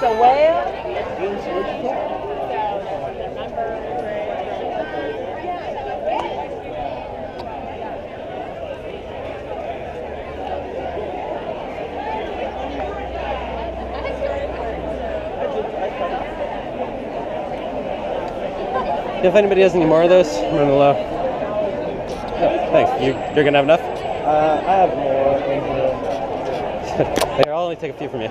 It's a whale? If anybody has any more of those, I'm running low. Oh, thanks. You're gonna have enough? I have more in here. Here, I'll only take a few from you.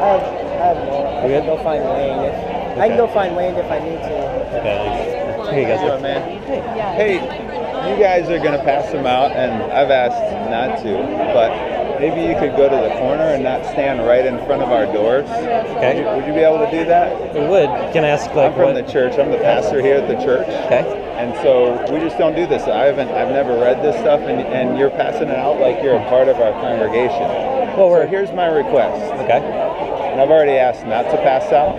I have more. I can go find Wayne. I can go find Wayne if I need to. Okay. Here you go, sir. Man. Hey, you guys are gonna pass them out, and I've asked not to, but maybe you could go to the corner and not stand right in front of our doors. Okay. Would you be able to do that? We would. Can I ask, like, I'm from the church. I'm the pastor here at the church. Okay. And so we just don't do this. I've never read this stuff, and you're passing it out like you're a part of our congregation. Well, so here's my request. Okay. And I've already asked not to pass out,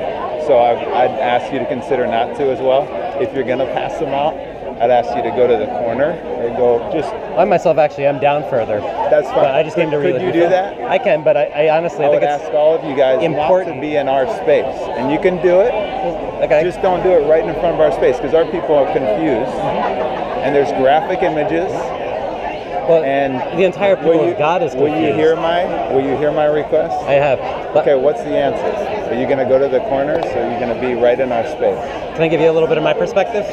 so I'd ask you to consider not to as well. If you're gonna pass them out, I'd ask you to go to the corner or go just. I myself actually am down further. That's fine. But I just came to read. Could you do that? I can, but I honestly I think would it's ask all of you guys important not to be in our space, and you can do it. Okay. Just don't do it right in front of our space, because our people are confused, and there's graphic images. Well, and the entire people of God is confused. Will you hear my request? I have. Okay, what's the answer? Are you going to go to the corners, or are you going to be right in our space? Can I give you a little bit of my perspective?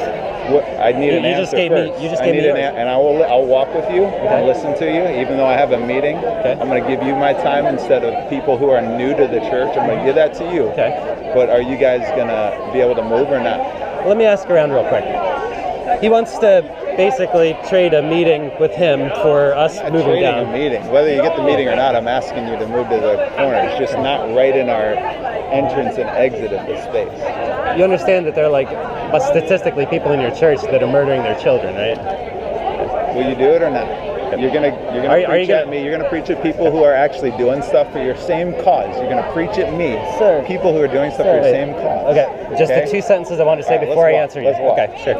I need an answer first. You just gave me yours. And I'll walk with you and listen to you, even though I have a meeting. Okay. I'm going to give you my time instead of people who are new to the church. I'm going to give that to you. Okay. But are you guys going to be able to move or not? Let me ask around real quick. He wants to basically trade a meeting with him for us moving down. A meeting. Whether you get the meeting or not, I'm asking you to move to the corners, just not right in our entrance and exit of the space. You understand that there are but statistically people in your church that are murdering their children, right? Will you do it or not? You're gonna preach at me. You're gonna preach at people who are actually doing stuff for your same cause. You're gonna preach at me, sir. People who are doing stuff for your same cause. Okay. Just the two sentences I want to say before I answer you. Let's walk. Okay, sure.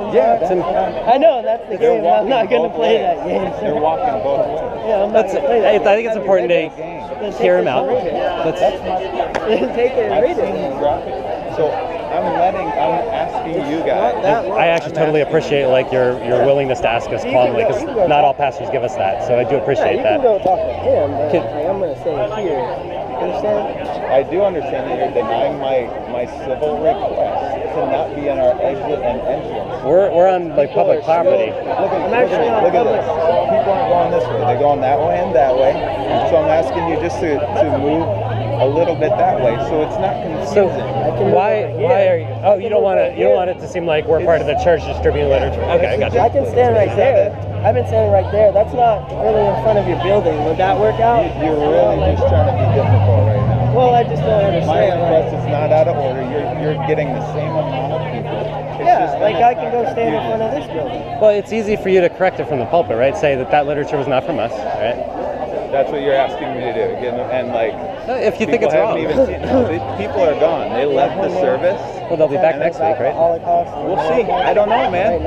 Yeah, I know that's the game. I'm not going to play that game. They're walking both ways. Yeah, I'm not going to play that. I think it's important to hear him out. Take it and read it. So I'm asking you guys. I actually totally appreciate your willingness to ask us calmly, because not all pastors give us that. So I do appreciate that. You can go talk to him, but I'm going to stay here. Understand? I do understand that you're denying my civil request to not be in our exit and entrance. We're on public property. Look at this. People aren't going this way. They're going that way and that way. So I'm asking you just to move a little bit that way, so it's not confusing. So why are you? Oh, you don't want it to seem like we're part of the church distributing literature. Okay, I got you. I can stand right there. I've been standing right there. That's not really in front of your building. Would that work out? You're really just trying to be difficult right now. Well, I just don't understand. My request is not out of order. You're getting the same amount of people. I can go stand in front of this building. Well, it's easy for you to correct it from the pulpit, right? Say that literature was not from us, right? That's what you're asking me to do. And if you think it's wrong. People are gone. They left the service. Well, they'll be back next week, right? We'll see. I don't know, man.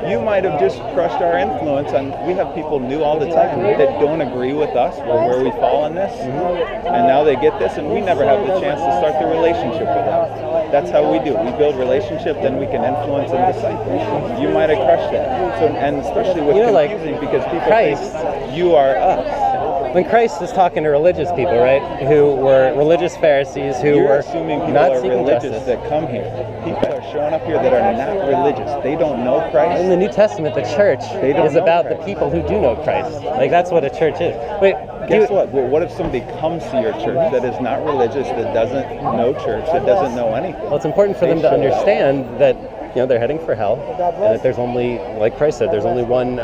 You might have just crushed our influence, and we have people new all the time that don't agree with us where we fall in this, and now they get this, and we never have the chance to start the relationship with them. That's how we do. We build relationship, then we can influence and disciple. You might have crushed that. So, and especially with confusing, because people think you are us. When Christ was talking to religious people, right, who were religious Pharisees, who You're were assuming people not are seeking religious justice. that come here. People are showing up here that are not religious. They don't know Christ. In the New Testament, the church is about the people who do know Christ. That's what a church is. Wait, guess what? Well, what if somebody comes to your church that is not religious, that doesn't know church, that doesn't know anything? Well, it's important for them to understand that they're heading for hell, God and bless. that there's only, like Christ said, there's only one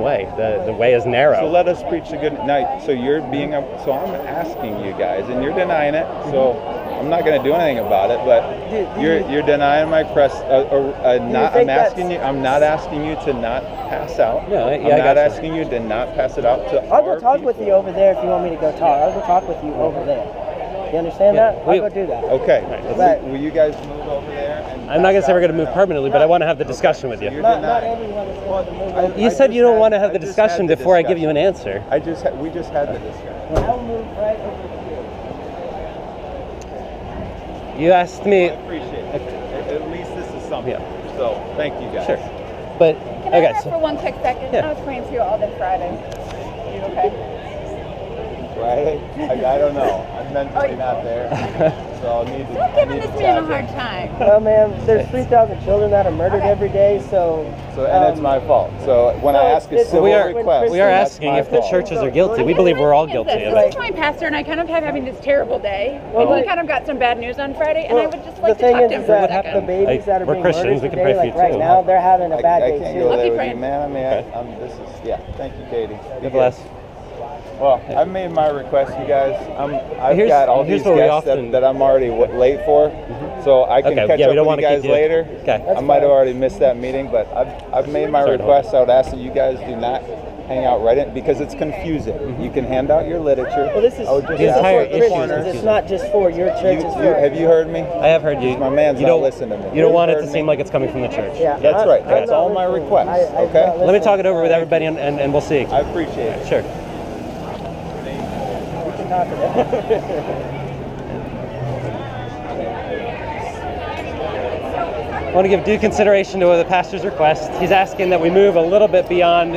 way. The way is narrow. So let us preach the good night. So you're being so I'm asking you guys, and you're denying it. So I'm not going to do anything about it. But you're denying my request. I'm not asking you to not pass out. No, I'm not asking you to not pass it out to. I'll go talk with you over there if you want me to go talk. I'll go talk with you over there. You understand that? I'll go do that. Okay. But- Will you guys move over there? And I'm not going to say we're going to move permanently, but I want to have the discussion with you. Not everyone is going to move over. You said you don't want to have the discussion before I give you an answer. We just had the discussion. I'll move right over here. You asked me. I appreciate it. At least this is something. Yeah. So thank you guys. Sure. But Can I ask for one quick second? Yeah. I was praying for you all day Friday. You okay? Friday? I don't know. I'm mentally not there. So I'll need to. Stop giving this man a hard time. Well, ma'am, there's 3,000 children that are murdered every day, so... And it's my fault. So when I ask a civil request, we are that's asking my if the fault. churches are guilty. We believe we're all guilty of This is it. my pastor, and I kind of have having this terrible day. Well, And he kind of got some bad news on Friday, and I would just like the to thing talk is to him for a that second. the babies that are We're being Christians, murdered we can pray today, for you like right too. now, they're having a bad I day can't too. go I'll there keep with you, praying. man. I mean, Okay. this is, yeah. Thank you, Katie. God bless. Well, I've made my request, you guys. I've Here's- got all here's these what we guests often- that I'm already late for, so I can Okay, catch yeah, we up don't with wanna you keep guys you- later. Okay. I might have already missed that meeting, but I've made my Sorry to request. I would ask that you guys do not hang out right in, because it's confusing. You can hand out your literature. Well, this is I would just The ask entire for the issue is corner. It's confusing. not just for your church, it's for... Have you heard me? I have heard you. My man's you not don't listening to me. You don't want it Heard to me? seem like it's coming from the church. Yeah, That's right. I'm That's not all my listening. requests. I'm Okay? not Let me talk it listening. over with everybody, and we'll see. I appreciate it. Sure. We can talk about it. I want to give due consideration to the pastor's request. He's asking that we move a little bit beyond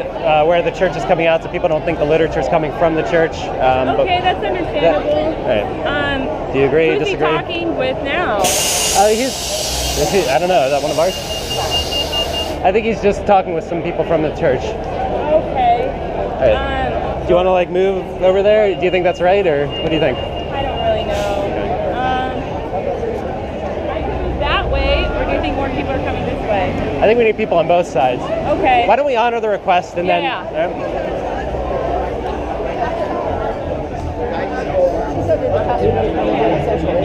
where the church is coming out, so people don't think the literature is coming from the church. Okay, that's understandable. Do you agree? Who's he Disagree? talking with now? I don't know. Is that one of ours? I think he's just talking with some people from the church. Okay. Do you want to move over there? Do you think that's right, or what do you think? I don't really know. I can move that way, or do you think more people are coming this way? I think we need people on both sides. Okay. Why don't we honor the request and then? Yeah.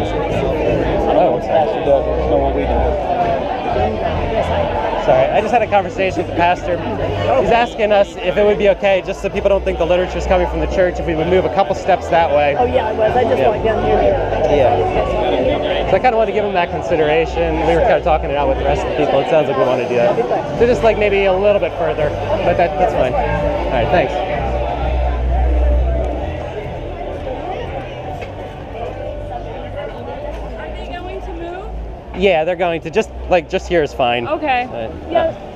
Oh, Pastor doesn't know what we do. sorry. I just had a conversation with the pastor. He's asking us if it would be okay, just so people don't think the literature is coming from the church, if we would move a couple steps that way. Oh yeah, I was. I just went down here. Yeah. So I kind of want to give him that consideration. We were kind of talking it out with the rest of the people. It sounds like we want to do that. So just maybe a little bit further, but that's fine. All right, thanks. Are they going to move? Yeah, they're going to just here is fine. Okay. Uh, Yeah.